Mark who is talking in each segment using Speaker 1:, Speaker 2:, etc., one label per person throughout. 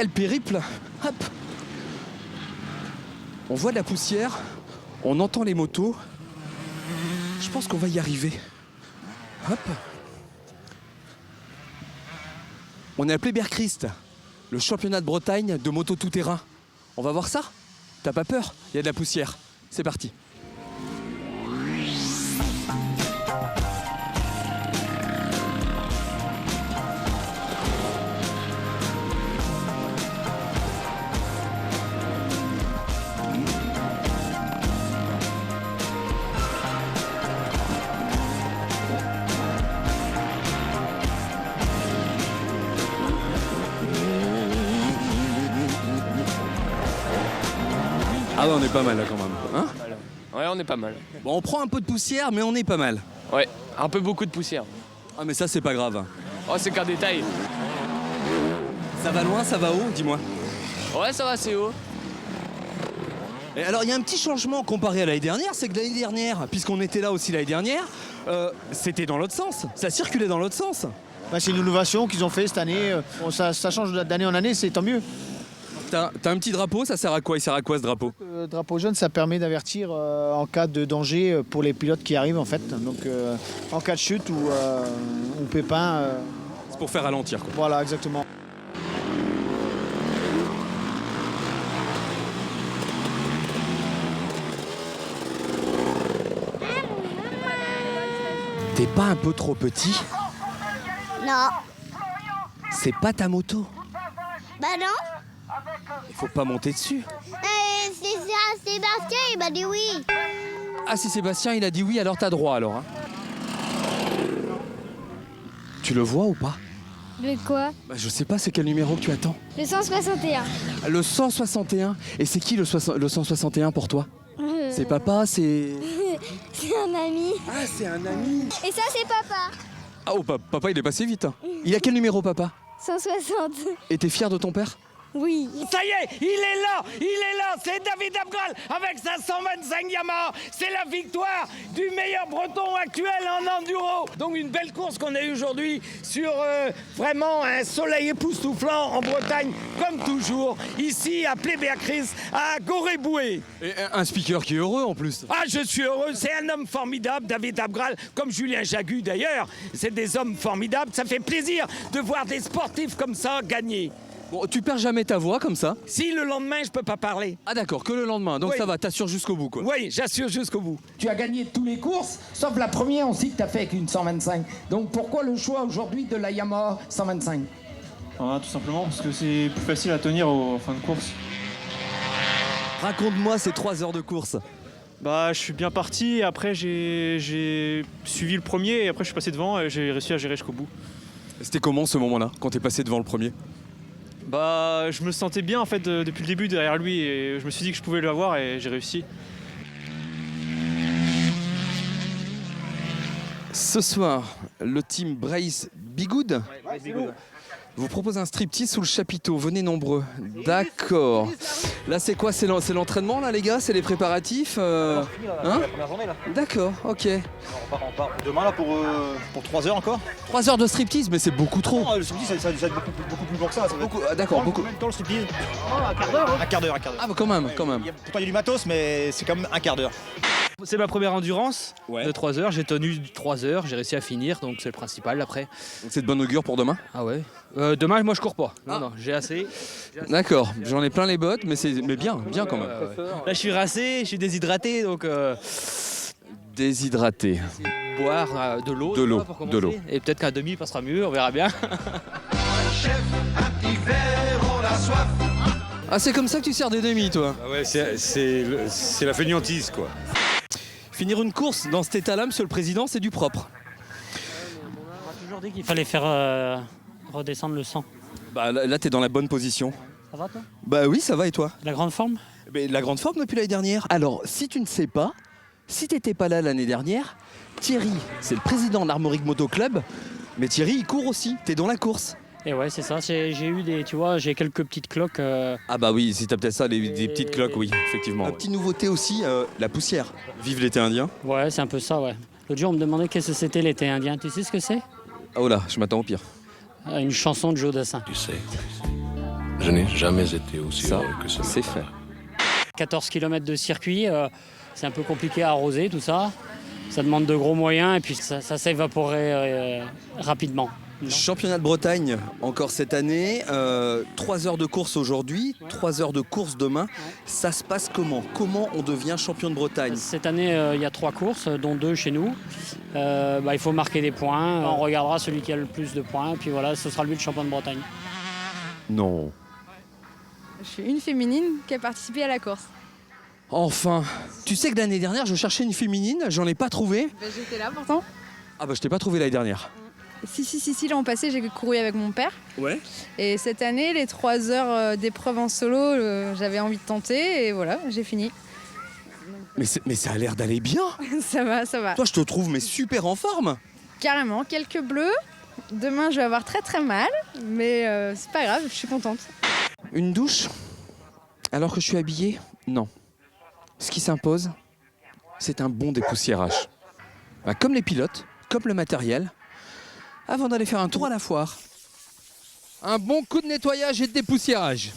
Speaker 1: Quel périple! Hop! On voit de la poussière, on entend les motos. Je pense qu'on va y arriver. Hop! On est à Pleyber-Christ, le championnat de Bretagne de moto tout-terrain. On va voir ça? T'as pas peur? Il y a de la poussière. C'est parti. Ah ouais, on est pas mal là quand même. Hein?
Speaker 2: Ouais, on est pas mal.
Speaker 1: Bon, on prend un peu de poussière, mais on est pas mal.
Speaker 2: Ouais, un peu beaucoup de poussière.
Speaker 1: Ah mais ça c'est pas grave.
Speaker 2: Oh, c'est qu'un détail.
Speaker 1: Ça va loin, ça va haut, dis-moi.
Speaker 2: Ouais, ça va assez haut.
Speaker 1: Et alors il y a un petit changement comparé à l'année dernière, c'est que l'année dernière, puisqu'on était là aussi l'année dernière, c'était dans l'autre sens. Ça circulait dans l'autre sens.
Speaker 3: Bah, c'est une innovation qu'ils ont fait cette année. Bon, ça change d'année en année, c'est tant mieux.
Speaker 1: T'as un petit drapeau, ça sert à quoi? Il sert à quoi ce drapeau?
Speaker 3: Le drapeau jaune, ça permet d'avertir en cas de danger pour les pilotes qui arrivent en fait. Donc en cas de chute ou pépin.
Speaker 1: C'est pour faire ralentir quoi.
Speaker 3: Voilà, exactement.
Speaker 1: T'es pas un peu trop petit?
Speaker 4: Non.
Speaker 1: C'est pas ta moto.
Speaker 4: Bah non.
Speaker 1: Il faut pas monter dessus.
Speaker 4: C'est ça, Sébastien, il m'a dit oui.
Speaker 1: Ah si Sébastien il a dit oui, alors t'as droit alors. Hein. Tu le vois ou pas?
Speaker 5: Le quoi?
Speaker 1: Bah, je sais pas, c'est quel numéro que tu attends?
Speaker 5: Le 161.
Speaker 1: Le 161. Et c'est qui le 161 pour toi? C'est papa, c'est...
Speaker 5: C'est un ami.
Speaker 1: Ah, c'est un ami.
Speaker 5: Et ça, c'est papa.
Speaker 1: Ah, oh, papa, il est passé vite. Hein. Il a quel numéro, papa?
Speaker 5: 160.
Speaker 1: Et t'es fier de ton père?
Speaker 5: Oui.
Speaker 6: Ça y est, il est là, c'est David Abgral avec sa 125 Yamaha. C'est la victoire du meilleur breton actuel en enduro. Donc une belle course qu'on a eue aujourd'hui sur vraiment un soleil époustouflant en Bretagne, comme toujours, ici à Pleyber-Christ, à Gorée-Bouée.
Speaker 1: Et un speaker qui est heureux en plus.
Speaker 6: Ah, je suis heureux, c'est un homme formidable, David Abgral, comme Julien Jagu d'ailleurs. C'est des hommes formidables, ça fait plaisir de voir des sportifs comme ça gagner.
Speaker 1: Bon, tu perds jamais ta voix comme ça?
Speaker 6: Si le lendemain, je peux pas parler.
Speaker 1: Ah d'accord, que le lendemain, donc
Speaker 6: Oui.
Speaker 1: ça va, t'assures jusqu'au bout quoi.
Speaker 6: Oui, j'assure jusqu'au bout. Tu as gagné toutes les courses, sauf la première aussi que tu as fait avec une 125. Donc pourquoi le choix aujourd'hui de la Yamaha 125?
Speaker 7: Ah, tout simplement parce que c'est plus facile à tenir en fin de course.
Speaker 1: Raconte-moi ces 3 heures de course.
Speaker 7: Bah, je suis bien parti, et après j'ai suivi le premier et après je suis passé devant et j'ai réussi à gérer jusqu'au bout.
Speaker 1: C'était comment ce moment-là, quand t'es passé devant le premier?
Speaker 7: Bah, je me sentais bien en fait depuis le début derrière lui et je me suis dit que je pouvais l'avoir et j'ai réussi.
Speaker 1: Ce soir, le team Brace Bigoud vous propose un striptease sous le chapiteau. Venez nombreux. D'accord. Là, c'est quoi? C'est l'entraînement, là, les gars? C'est les préparatifs hein?
Speaker 8: La première journée là.
Speaker 1: D'accord, ok.
Speaker 8: On part demain là pour 3 heures encore.
Speaker 1: 3 heures de striptease, mais c'est beaucoup trop.
Speaker 8: Non, le striptease ça va être beaucoup plus long que ça.
Speaker 1: Beaucoup, ah, d'accord, beaucoup.
Speaker 8: Combien de temps le striptease? Un quart d'heure. Un quart d'heure.
Speaker 1: Ah, bah, quand même.
Speaker 8: Pourtant il y a du matos, mais c'est quand même un quart d'heure.
Speaker 9: C'est ma première endurance
Speaker 1: Ouais.
Speaker 9: de 3 heures. J'ai tenu 3 heures, j'ai réussi à finir, donc c'est le principal après.
Speaker 1: Donc c'est de bonne augure pour demain?
Speaker 9: Ah ouais. Demain, moi je cours pas. Non, j'ai assez.
Speaker 1: D'accord, j'en ai plein les bottes, mais bien quand même.
Speaker 9: Là, je suis rincé, je suis déshydraté, donc
Speaker 1: Déshydraté.
Speaker 9: boire de l'eau.
Speaker 1: De l'eau,
Speaker 9: pour
Speaker 1: de l'eau.
Speaker 9: commencer. Et peut-être qu'à demi, il passera mieux, on verra bien.
Speaker 1: Ah, c'est comme ça que tu sers des demi, toi?
Speaker 10: Ah ouais, c'est la fainéantise, quoi.
Speaker 1: Finir une course dans cet état-là, monsieur le président, c'est du propre.
Speaker 11: On m'a toujours dit qu'il fallait faire redescendre le sang.
Speaker 1: Bah là, t'es dans la bonne position.
Speaker 11: Ça va toi?
Speaker 1: Bah oui, ça va, et toi?
Speaker 11: La grande forme?
Speaker 1: Mais la grande forme depuis l'année dernière. Alors, si tu ne sais pas, si t'étais pas là l'année dernière, Thierry, c'est le président de l'Armorique Moto Club, mais Thierry, il court aussi, t'es dans la course.
Speaker 11: Et ouais, c'est ça. J'ai eu j'ai quelques petites cloques.
Speaker 1: Ah bah oui, si t'as peut-être ça, des petites cloques, oui, effectivement. Une petite nouveauté aussi, la poussière. Vive l'été indien.
Speaker 11: Ouais, c'est un peu ça, ouais. L'autre jour, on me demandait qu'est-ce que c'était l'été indien. Tu sais ce que c'est?
Speaker 1: Oh là, je m'attends au pire.
Speaker 11: Une chanson de Joe Dassin.
Speaker 10: Tu sais, Je n'ai jamais été aussi
Speaker 1: Ça,
Speaker 10: heureux que ce
Speaker 1: c'est
Speaker 10: matin.
Speaker 1: fait.
Speaker 11: 14 km de circuit, c'est un peu compliqué à arroser tout ça. Ça demande de gros moyens et puis ça s'évaporait rapidement.
Speaker 1: Championnat de Bretagne encore cette année, 3 heures de course aujourd'hui, 3 heures de course demain. Ça se passe comment? Comment on devient champion de Bretagne?
Speaker 11: Cette année, il y a 3 courses, dont 2 chez nous. Il faut marquer des points. On regardera celui qui a le plus de points. Et puis voilà, ce sera lui le champion de Bretagne.
Speaker 1: Non.
Speaker 5: Je suis une féminine qui a participé à la course.
Speaker 1: Enfin, tu sais que l'année dernière, je cherchais une féminine, j'en ai pas trouvé.
Speaker 5: J'étais là pourtant.
Speaker 1: Ah bah je t'ai pas trouvé l'année dernière.
Speaker 5: Si, l'an passé, j'ai couru avec mon père.
Speaker 1: Ouais.
Speaker 5: Et cette année, les 3 heures d'épreuve en solo, j'avais envie de tenter et voilà, j'ai fini.
Speaker 1: Mais ça a l'air d'aller bien.
Speaker 5: Ça va.
Speaker 1: Toi, je te trouve mais super en forme.
Speaker 5: Carrément, quelques bleus. Demain, je vais avoir très très mal, mais c'est pas grave, je suis contente.
Speaker 1: Une douche alors que je suis habillée? Non. Ce qui s'impose, c'est un bon dépoussiérage. Bah, comme les pilotes, comme le matériel, avant d'aller faire un tour à la foire. Un bon coup de nettoyage et de dépoussiérage.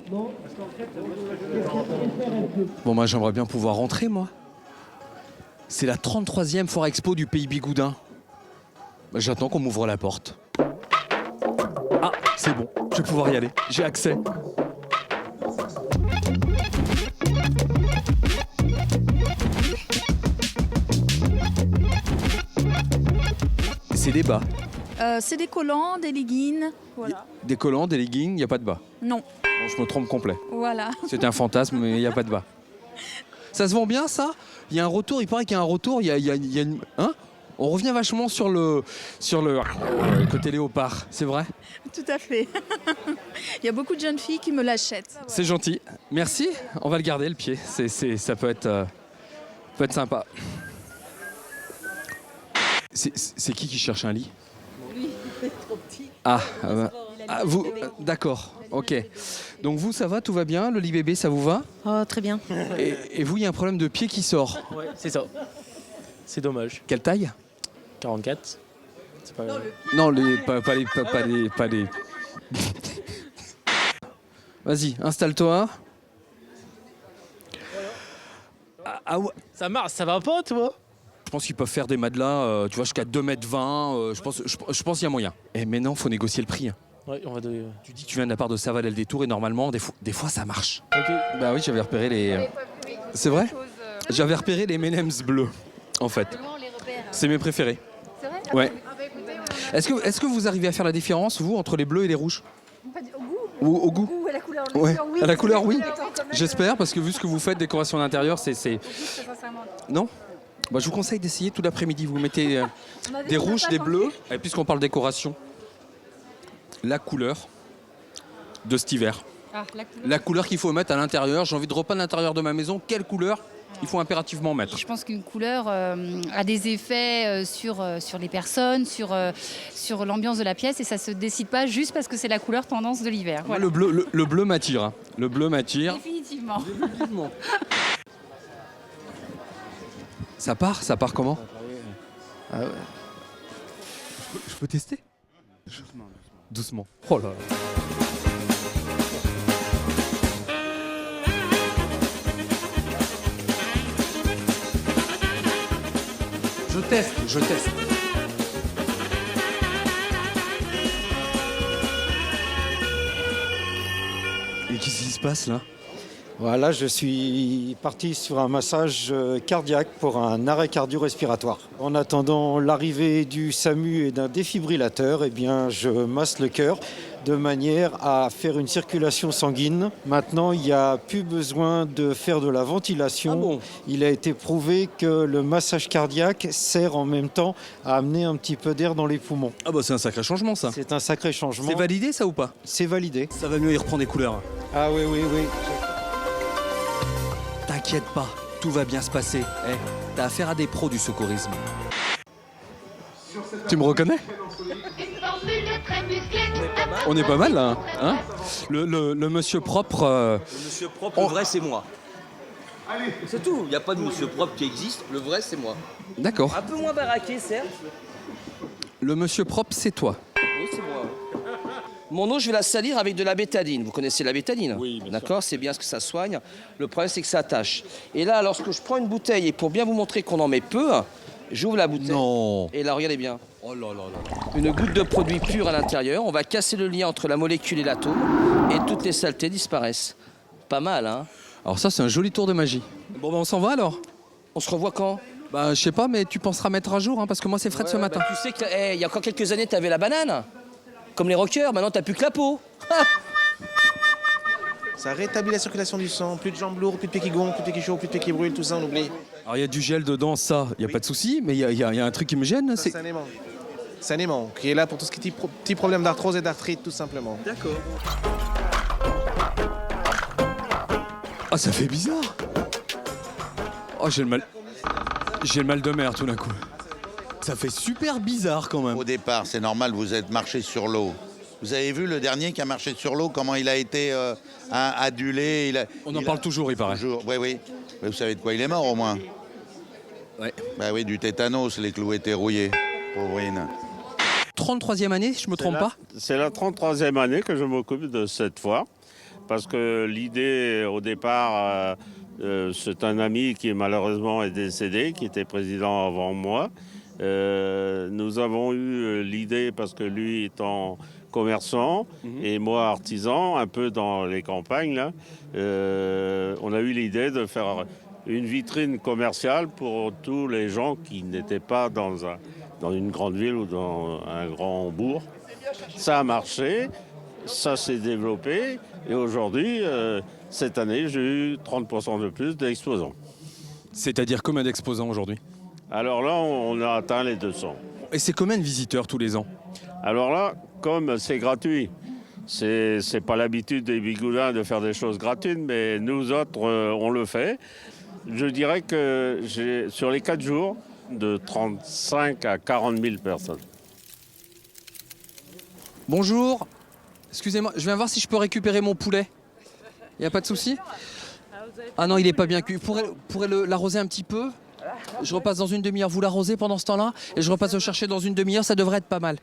Speaker 1: Bon, moi j'aimerais bien pouvoir rentrer, moi. C'est la 33e Foire Expo du Pays Bigoudin. Bah, j'attends qu'on m'ouvre la porte. Ah, c'est bon, je vais pouvoir y aller. J'ai accès. C'est des bas.
Speaker 12: C'est des collants, des leggings, voilà.
Speaker 1: Des collants, des leggings, il n'y a pas de bas.
Speaker 12: Non,
Speaker 1: Bon, je me trompe complet.
Speaker 12: voilà.
Speaker 1: C'est un fantasme, mais il n'y a pas de bas. Ça se vend bien, ça? Il y a un retour, il paraît qu'il y a un retour. Il y a une... Hein? On revient vachement sur le côté léopard, c'est vrai?
Speaker 12: Tout à fait. Il y a beaucoup de jeunes filles qui me l'achètent.
Speaker 1: C'est gentil. Merci. On va le garder, le pied. Ça peut être sympa. C'est qui cherche un lit?
Speaker 12: Lui, il est trop petit.
Speaker 1: Vous, d'accord, ok. Donc vous, ça va, tout va bien? Le lit bébé, ça vous va?
Speaker 12: Oh, très bien.
Speaker 1: Et vous, il y a un problème de pied qui sort?
Speaker 13: Ouais, c'est ça. C'est dommage.
Speaker 1: Quelle taille?
Speaker 13: 44. C'est pas...
Speaker 1: Non, pas les... Vas-y, installe-toi. Ah ouais.
Speaker 13: Ça marche, ça va pas, toi?
Speaker 1: Je pense qu'ils peuvent faire des matelas, tu vois, jusqu'à 2,20 m. Je pense qu'il y a moyen. Et maintenant, il faut négocier le prix.
Speaker 13: Ouais, on va donner...
Speaker 1: Tu dis que tu viens de la part de Saval et le Détour et normalement, des fois, ça marche.
Speaker 13: Ok.
Speaker 1: Bah oui, j'avais repéré les... C'est vrai? J'avais repéré les M&M's bleus, en fait. C'est mes préférés.
Speaker 5: C'est vrai?
Speaker 1: Ouais. Est-ce que vous arrivez à faire la différence, vous, entre les bleus et les rouges?
Speaker 5: Au goût?
Speaker 1: Au goût?
Speaker 5: Ou à la couleur?
Speaker 1: Ouais. À la couleur, oui. J'espère, parce que vu ce que vous faites, décoration d'intérieur, c'est... Non? Bah, je vous conseille d'essayer tout l'après-midi. Vous mettez des rouges, des bleus. Et puisqu'on parle décoration, la couleur de cet hiver.
Speaker 5: Ah,
Speaker 1: la couleur qu'il faut mettre à l'intérieur. J'ai envie de repeindre l'intérieur de ma maison. Quelle couleur il faut impérativement mettre?
Speaker 14: Je pense qu'une couleur a des effets sur les personnes, sur l'ambiance de la pièce, et ça ne se décide pas juste parce que c'est la couleur tendance de l'hiver.
Speaker 1: Moi,
Speaker 14: Voilà.
Speaker 1: le bleu m'attire. Hein. Le bleu m'attire.
Speaker 14: Définitivement.
Speaker 1: Ça part comment?
Speaker 3: Ah ouais.
Speaker 1: Je peux tester? Doucement. Oh là là. Je teste. Et qu'est-ce qui se passe là?
Speaker 15: Voilà, je suis parti sur un massage cardiaque pour un arrêt cardio-respiratoire. En attendant l'arrivée du SAMU et d'un défibrillateur, eh bien, je masse le cœur de manière à faire une circulation sanguine. Maintenant, il n'y a plus besoin de faire de la ventilation.
Speaker 1: Ah bon?
Speaker 15: Il a été prouvé que le massage cardiaque sert en même temps à amener un petit peu d'air dans les poumons.
Speaker 1: Ah bah c'est un sacré changement ça.
Speaker 15: C'est un sacré changement.
Speaker 1: C'est validé ça ou pas?
Speaker 15: C'est validé.
Speaker 1: Ça va mieux, il reprend des couleurs.
Speaker 15: Ah oui, oui, oui.
Speaker 1: T'inquiète pas, tout va bien se passer. Eh, t'as affaire à des pros du secourisme. Tu me reconnais? On est pas mal là, hein? Le monsieur propre...
Speaker 16: Le monsieur propre, le vrai c'est moi. C'est tout, il n'y a pas de monsieur propre qui existe, le vrai c'est moi.
Speaker 1: D'accord.
Speaker 16: Un peu moins baraqué certes,
Speaker 1: Le monsieur propre, c'est toi.
Speaker 16: Oui, c'est moi. Mon eau, je vais la salir avec de la bétadine. Vous connaissez la bétadine?
Speaker 10: Oui, bien
Speaker 16: D'accord, c'est bien ce que ça soigne. Le problème, c'est que ça attache. Et là, lorsque je prends une bouteille, et pour bien vous montrer qu'on en met peu, j'ouvre la bouteille.
Speaker 1: Non.
Speaker 16: Et là, regardez bien.
Speaker 1: Oh là là là.
Speaker 16: Une goutte de produit pur à l'intérieur. On va casser le lien entre la molécule et l'atome. Et toutes les saletés disparaissent. Pas mal, hein?
Speaker 1: Alors ça, c'est un joli tour de magie. Bon, ben on s'en va alors.
Speaker 16: On se revoit quand?
Speaker 1: Bah, je sais pas, mais tu penseras mettre à jour, hein, parce que moi, c'est Fred ce matin.
Speaker 16: Tu sais qu'il y a encore quelques années, t'avais la banane. Comme les rockers, maintenant t'as plus que la peau.
Speaker 17: Ça rétablit la circulation du sang, plus de jambes lourdes, plus de pieds qui gonflent, plus de pieds qui chauffent, plus de pieds qui brûlent, tout ça on oublie.
Speaker 1: Alors il y a du gel dedans, ça, il n'y a pas de souci, mais il y a un truc qui me gêne.
Speaker 17: Ça, c'est un aimant. C'est un aimant qui est là pour tout ce qui est petit problème d'arthrose et d'arthrite, tout simplement.
Speaker 1: D'accord. Ah, ça fait bizarre. Oh, j'ai le mal de mer tout d'un coup. Ça fait super bizarre quand même.
Speaker 18: Au départ, c'est normal, vous êtes marché sur l'eau. Vous avez vu le dernier qui a marché sur l'eau, comment il a été adulé.
Speaker 1: On en parle toujours, il paraît.
Speaker 18: Oui, oui. Mais vous savez de quoi il est mort au moins?
Speaker 1: Ouais.
Speaker 18: Bah oui, du tétanos, les clous étaient rouillés. Pauvrine.
Speaker 1: 33e année, si je me trompe pas?
Speaker 10: C'est la 33e année que je m'occupe de cette foire. Parce que l'idée, au départ, c'est un ami qui malheureusement est décédé, qui était président avant moi. Nous avons eu l'idée, parce que lui étant commerçant et moi artisan, un peu dans les campagnes, là, on a eu l'idée de faire une vitrine commerciale pour tous les gens qui n'étaient pas dans une grande ville ou dans un grand bourg. Ça a marché, ça s'est développé et aujourd'hui, cette année, j'ai eu 30% de plus d'exposants.
Speaker 1: C'est-à-dire combien d'exposants aujourd'hui?
Speaker 10: Alors là, on a atteint les 200.
Speaker 1: Et c'est combien de visiteurs tous les ans?
Speaker 10: Alors là, comme c'est gratuit, c'est pas l'habitude des bigoudins de faire des choses gratuites, mais nous autres, on le fait. Je dirais que j'ai, sur les 4 jours, de 35 à 40 000 personnes.
Speaker 1: Bonjour. Excusez-moi, je viens voir si je peux récupérer mon poulet. Il n'y a pas de souci? Ah non, il n'est pas bien cuit. Vous pourrez l'arroser un petit peu? Je repasse dans une demi-heure. Vous l'arrosez pendant ce temps-là? Et je repasse le chercher dans une demi-heure, ça devrait être pas mal.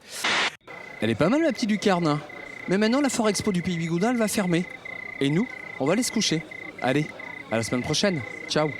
Speaker 1: Elle est pas mal, la petite lucarne. Hein. Mais maintenant, la Foire Expo du Pays Bigoudin, elle va fermer. Et nous, on va aller se coucher. Allez, à la semaine prochaine. Ciao.